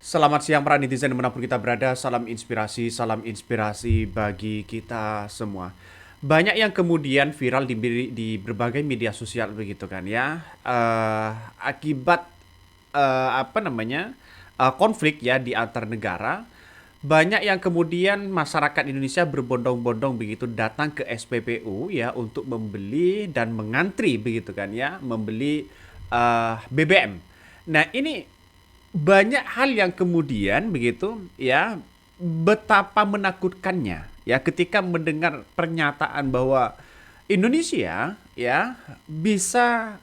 Selamat siang para netizen dimanapun kita berada, salam inspirasi bagi kita semua. Banyak yang kemudian viral di berbagai media sosial begitu kan ya, akibat konflik ya di antar negara. Banyak yang kemudian masyarakat Indonesia berbondong-bondong begitu datang ke SPBU ya untuk membeli dan mengantri begitu kan ya, membeli BBM. Nah, ini banyak hal yang kemudian begitu ya, betapa menakutkannya ya ketika mendengar pernyataan bahwa Indonesia ya bisa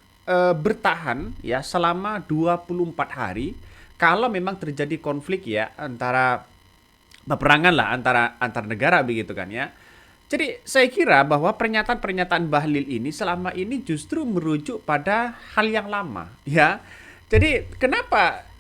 bertahan ya selama 24 hari kalau memang terjadi konflik ya antara peperangan lah antar negara begitu kan ya. Jadi saya kira bahwa pernyataan-pernyataan Bahlil ini selama ini justru merujuk pada hal yang lama ya. Jadi kenapa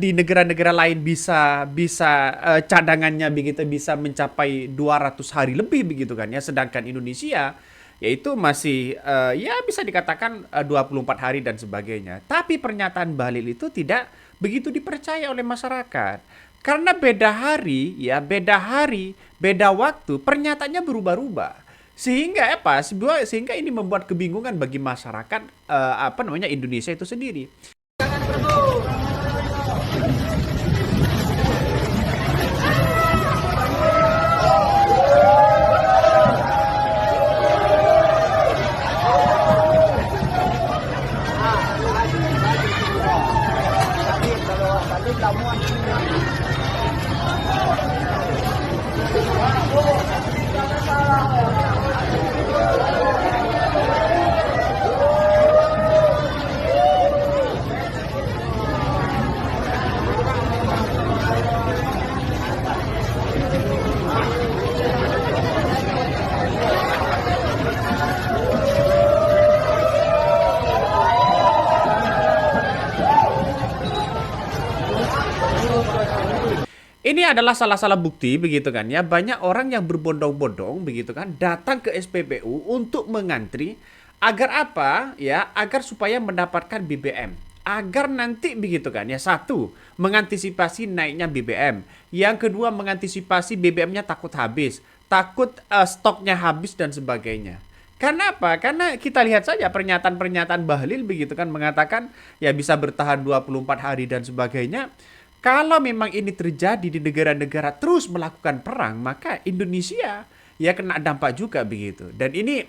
di negara-negara lain bisa bisa cadangannya begitu bisa mencapai 200 hari lebih begitu kan ya, sedangkan Indonesia yaitu masih ya bisa dikatakan 24 hari dan sebagainya. Tapi pernyataan Bahlil itu tidak begitu dipercaya oleh masyarakat. Karena beda hari, beda waktu, pernyataannya berubah-ubah. Sehingga apa? Sehingga ini membuat kebingungan bagi masyarakat Indonesia itu sendiri. Ini adalah salah-salah bukti begitu kan ya, banyak orang yang berbondong-bondong begitu kan datang ke SPBU untuk mengantri agar apa ya, agar supaya mendapatkan BBM. Agar nanti begitu kan ya, satu, mengantisipasi naiknya BBM. Yang kedua, mengantisipasi BBM-nya takut habis, takut stoknya habis dan sebagainya. Karena apa? Karena kita lihat saja pernyataan-pernyataan Bahlil begitu kan mengatakan ya bisa bertahan 24 hari dan sebagainya. Kalau memang ini terjadi di negara-negara terus melakukan perang, maka Indonesia ya kena dampak juga begitu. Dan ini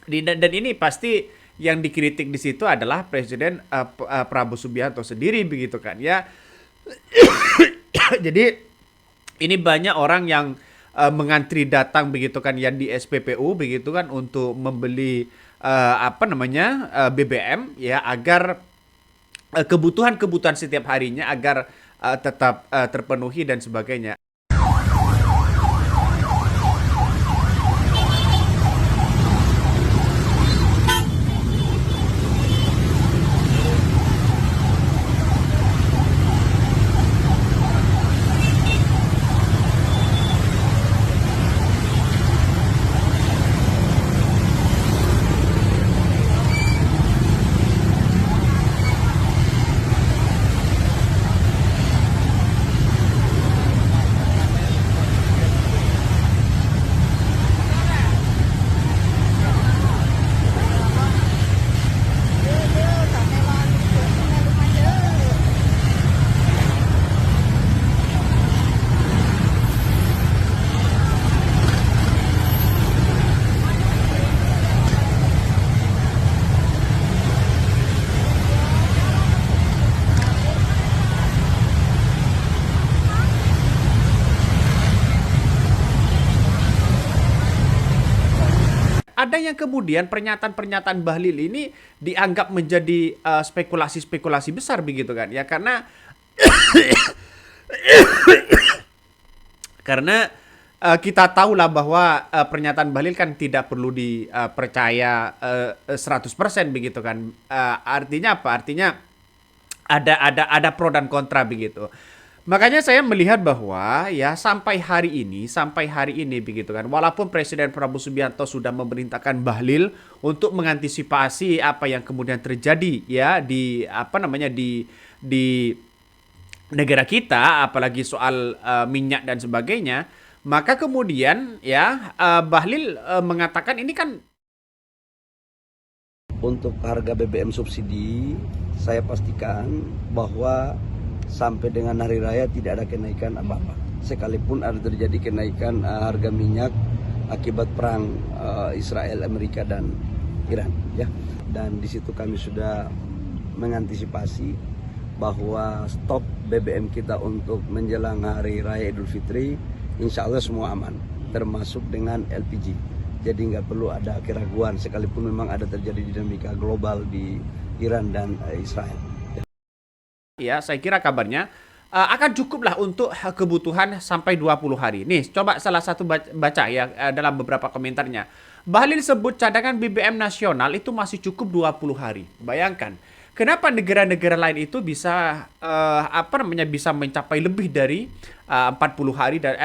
dan ini pasti yang dikritik di situ adalah Presiden Prabowo Subianto sendiri begitu kan ya. Jadi ini banyak orang yang mengantri datang begitu kan ya di SPPU begitu kan untuk membeli BBM ya agar kebutuhan-kebutuhan setiap harinya agar tetap terpenuhi dan sebagainya. Ada yang kemudian pernyataan-pernyataan Bahlil ini dianggap menjadi spekulasi-spekulasi besar begitu kan ya, karena kita tahulah bahwa pernyataan Bahlil kan tidak perlu dipercaya 100% begitu kan. Artinya apa? Artinya ada pro dan kontra begitu. Makanya saya melihat bahwa ya sampai hari ini begitu kan. Walaupun Presiden Prabowo Subianto sudah memerintahkan Bahlil untuk mengantisipasi apa yang kemudian terjadi ya di negara kita, apalagi soal minyak dan sebagainya, maka kemudian ya Bahlil mengatakan ini kan. Untuk harga BBM subsidi, saya pastikan bahwa sampai dengan hari raya tidak ada kenaikan apa-apa. Sekalipun ada terjadi kenaikan harga minyak akibat perang Israel, Amerika dan Iran, ya. Dan di situ kami sudah mengantisipasi bahwa stok BBM kita untuk menjelang hari raya Idul Fitri, insya Allah semua aman, termasuk dengan LPG. Jadi nggak perlu ada keraguan sekalipun memang ada terjadi dinamika global di Iran dan Israel. Ya, saya kira kabarnya akan cukuplah untuk kebutuhan sampai 20 hari. Nih, coba salah satu baca ya dalam beberapa komentarnya. Bahlil sebut cadangan BBM nasional itu masih cukup 20 hari. Bayangkan, kenapa negara-negara lain itu bisa bisa mencapai lebih dari 40 hari dan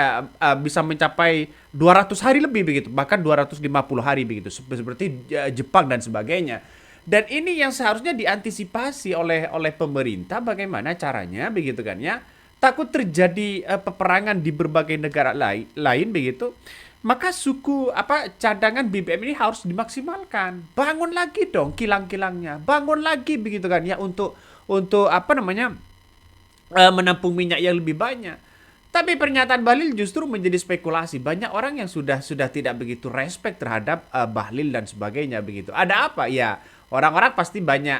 bisa mencapai 200 hari lebih begitu, bahkan 250 hari begitu, seperti Jepang dan sebagainya. Dan ini yang seharusnya diantisipasi oleh pemerintah, bagaimana caranya begitu kan ya. Takut terjadi peperangan di berbagai negara lain begitu. Maka cadangan BBM ini harus dimaksimalkan. Bangun lagi dong kilang-kilangnya. Bangun lagi begitu kan ya untuk menampung minyak yang lebih banyak. Tapi pernyataan Bahlil justru menjadi spekulasi. Banyak orang yang sudah tidak begitu respect terhadap Bahlil dan sebagainya begitu. Ada apa? Ya, orang-orang pasti banyak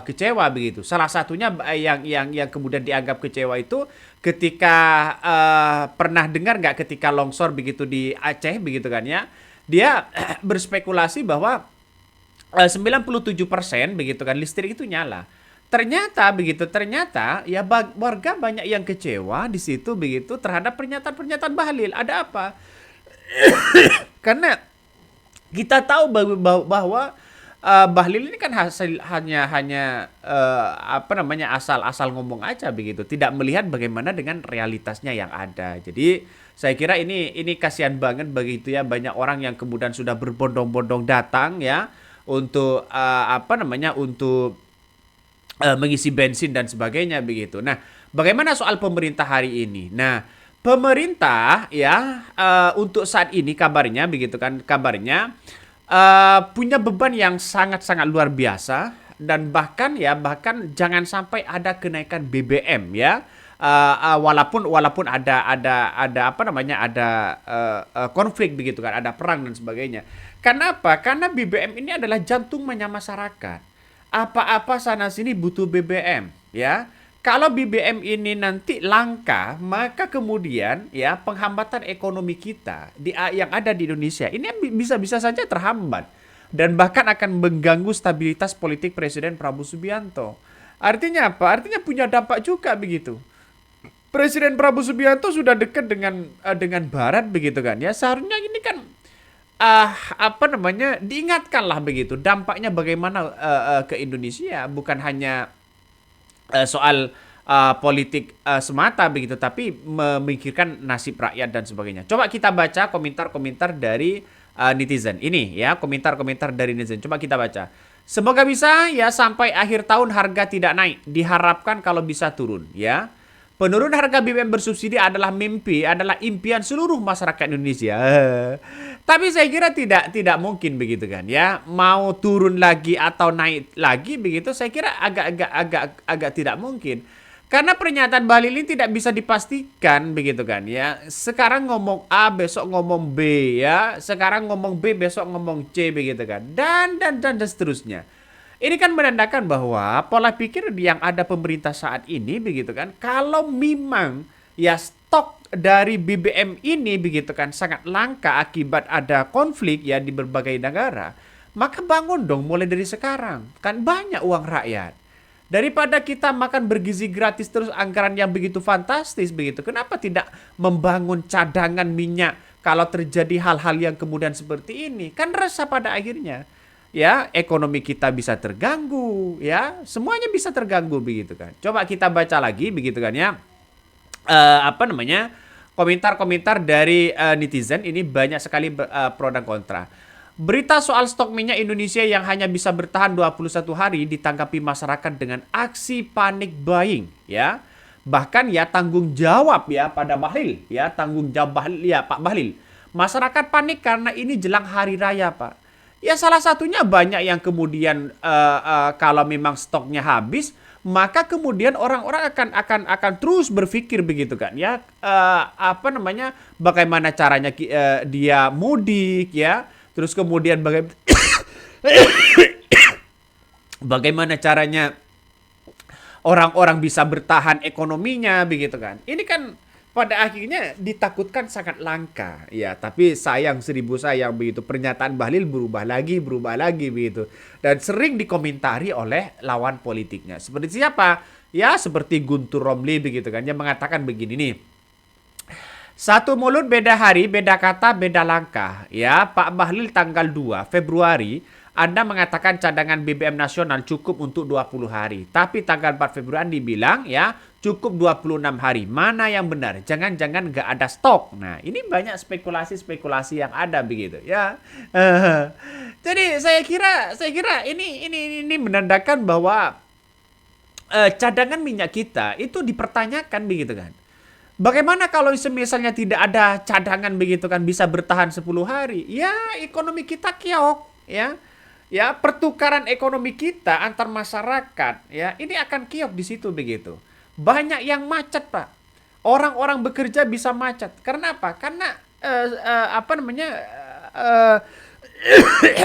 kecewa begitu. Salah satunya yang kemudian dianggap kecewa itu ketika pernah dengar nggak ketika longsor begitu di Aceh begitu kan ya. Dia berspekulasi bahwa 97% begitu kan listrik itu nyala. Ternyata ya warga banyak yang kecewa di situ begitu terhadap pernyataan-pernyataan Bahlil. Ada apa? Karena kita tahu bahwa Bahlil ini kan hanya asal-asal ngomong aja begitu, tidak melihat bagaimana dengan realitasnya yang ada. Jadi saya kira ini kasihan banget begitu ya, banyak orang yang kemudian sudah berbondong-bondong datang ya untuk untuk mengisi bensin dan sebagainya begitu. Nah, bagaimana soal pemerintah hari ini? Nah, pemerintah ya untuk saat ini kabarnya begitu kan, kabarnya punya beban yang sangat-sangat luar biasa dan bahkan jangan sampai ada kenaikan BBM ya. Walaupun ada konflik begitu kan, ada perang dan sebagainya. Kenapa? Karena BBM ini adalah jantungnya masyarakat. Apa-apa sana sini butuh BBM ya. Kalau BBM ini nanti langka, maka kemudian ya penghambatan ekonomi kita yang ada di Indonesia ini bisa saja terhambat dan bahkan akan mengganggu stabilitas politik Presiden Prabowo Subianto. Artinya apa? Artinya punya dampak juga begitu. Presiden Prabowo Subianto sudah dekat dengan Barat begitu kan ya. Seharusnya ini kan diingatkanlah begitu dampaknya bagaimana ke Indonesia, bukan hanya soal politik semata begitu, tapi memikirkan nasib rakyat dan sebagainya. Coba kita baca komentar-komentar dari netizen ini ya, komentar-komentar dari netizen. Coba kita baca. Semoga bisa ya sampai akhir tahun harga tidak naik. Diharapkan kalau bisa turun ya. Penurun harga BBM bersubsidi adalah impian seluruh masyarakat Indonesia. Tapi saya kira tidak mungkin begitu kan ya. Mau turun lagi atau naik lagi begitu, saya kira agak tidak mungkin. Karena pernyataan Bahlil ini tidak bisa dipastikan begitu kan ya. Sekarang ngomong A, besok ngomong B ya. Sekarang ngomong B, besok ngomong C begitu kan. Dan seterusnya. Ini kan menandakan bahwa pola pikir yang ada pemerintah saat ini begitu kan, kalau memang ya stok dari BBM ini begitu kan sangat langka akibat ada konflik ya di berbagai negara, maka bangun dong mulai dari sekarang. Kan banyak uang rakyat. Daripada kita makan bergizi gratis terus anggaran yang begitu fantastis begitu, kenapa tidak membangun cadangan minyak kalau terjadi hal-hal yang kemudian seperti ini? Kan resah pada akhirnya. Ya, ekonomi kita bisa terganggu, ya, semuanya bisa terganggu begitu kan. Coba kita baca lagi begitu kan ya. Komentar-komentar dari netizen ini banyak sekali pro dan kontra. Berita soal stok minyak Indonesia yang hanya bisa bertahan 21 hari ditanggapi masyarakat dengan aksi panik buying, ya. Bahkan ya tanggung jawab ya pada Bahlil, ya tanggung jawab Bahlil, ya Pak Bahlil. Masyarakat panik karena ini jelang hari raya, Pak. Ya salah satunya banyak yang kemudian kalau memang stoknya habis, maka kemudian orang-orang akan terus berpikir begitu kan ya, apa namanya, bagaimana caranya dia mudik ya, terus kemudian bagaimana caranya orang-orang bisa bertahan ekonominya begitu kan. Ini kan pada akhirnya ditakutkan sangat langka ya, tapi sayang seribu sayang begitu, pernyataan Bahlil berubah lagi begitu, dan sering dikomentari oleh lawan politiknya. Seperti siapa? Ya seperti Guntur Romli begitu kan, yang mengatakan begini nih, satu mulut beda hari, beda kata, beda langkah. Ya, Pak Bahlil tanggal 2 Februari, Anda mengatakan cadangan BBM nasional cukup untuk 20 hari. Tapi tanggal 4 Februari dibilang ya, cukup 26 hari. Mana yang benar? Jangan-jangan nggak ada stok. Nah, ini banyak spekulasi-spekulasi yang ada begitu ya. Jadi saya kira ini menandakan bahwa cadangan minyak kita itu dipertanyakan begitu kan. Bagaimana kalau misalnya tidak ada cadangan begitu kan, bisa bertahan 10 hari? Ya, ekonomi kita keok, ya. Ya, pertukaran ekonomi kita antar masyarakat, ya, ini akan keok di situ begitu. Banyak yang macet, Pak. Orang-orang bekerja bisa macet. Karena apa? Karena apa namanya?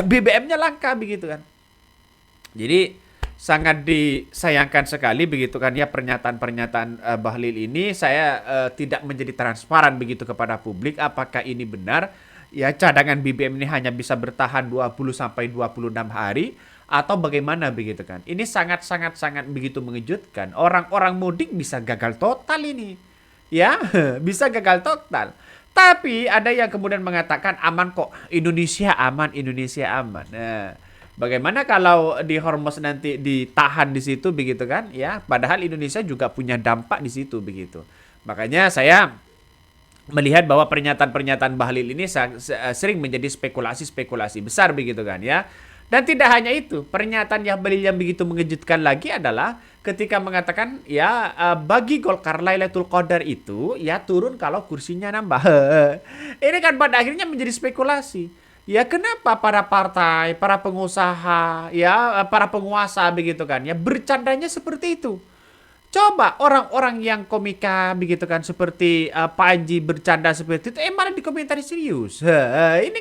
BBM-nya langka begitu kan. Jadi sangat disayangkan sekali begitu kan ya, pernyataan-pernyataan Bahlil ini. Saya tidak menjadi transparan begitu kepada publik apakah ini benar ya, cadangan BBM ini hanya bisa bertahan 20 sampai 26 hari atau bagaimana begitu kan. Ini sangat begitu mengejutkan. Orang-orang mudik bisa gagal total ini. Ya, bisa gagal total. Tapi ada yang kemudian mengatakan aman kok, Indonesia aman, Indonesia aman. Nah, bagaimana kalau di Hormuz nanti ditahan di situ begitu kan ya? Padahal Indonesia juga punya dampak di situ begitu. Makanya saya melihat bahwa pernyataan-pernyataan Bahlil ini sering menjadi spekulasi-spekulasi besar begitu kan ya. Dan tidak hanya itu, pernyataan yang Bahlil yang begitu mengejutkan lagi adalah ketika mengatakan ya bagi Golkar Lailatul Qadar itu ya turun kalau kursinya nambah. Ini kan pada akhirnya menjadi spekulasi. Ya kenapa para partai, para pengusaha, ya para penguasa begitu kan ya bercandanya seperti itu. Coba orang-orang yang komika begitu kan seperti Panji bercanda seperti itu, malah dikomentari serius. Ini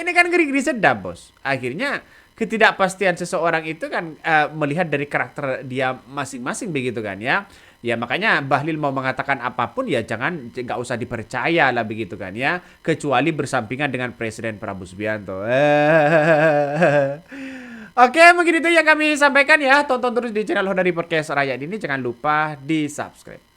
kan ngeri-ngeri sedap, Bos. Akhirnya ketidakpastian seseorang itu kan melihat dari karakter dia masing-masing begitu kan ya. Ya makanya Bahlil mau mengatakan apapun ya nggak usah dipercaya lah begitu kan ya, kecuali bersampingan dengan Presiden Prabowo Subianto. Oke, mungkin itu yang kami sampaikan ya. Tonton terus di channel Hodari Podcast Rakyat ini, jangan lupa di subscribe.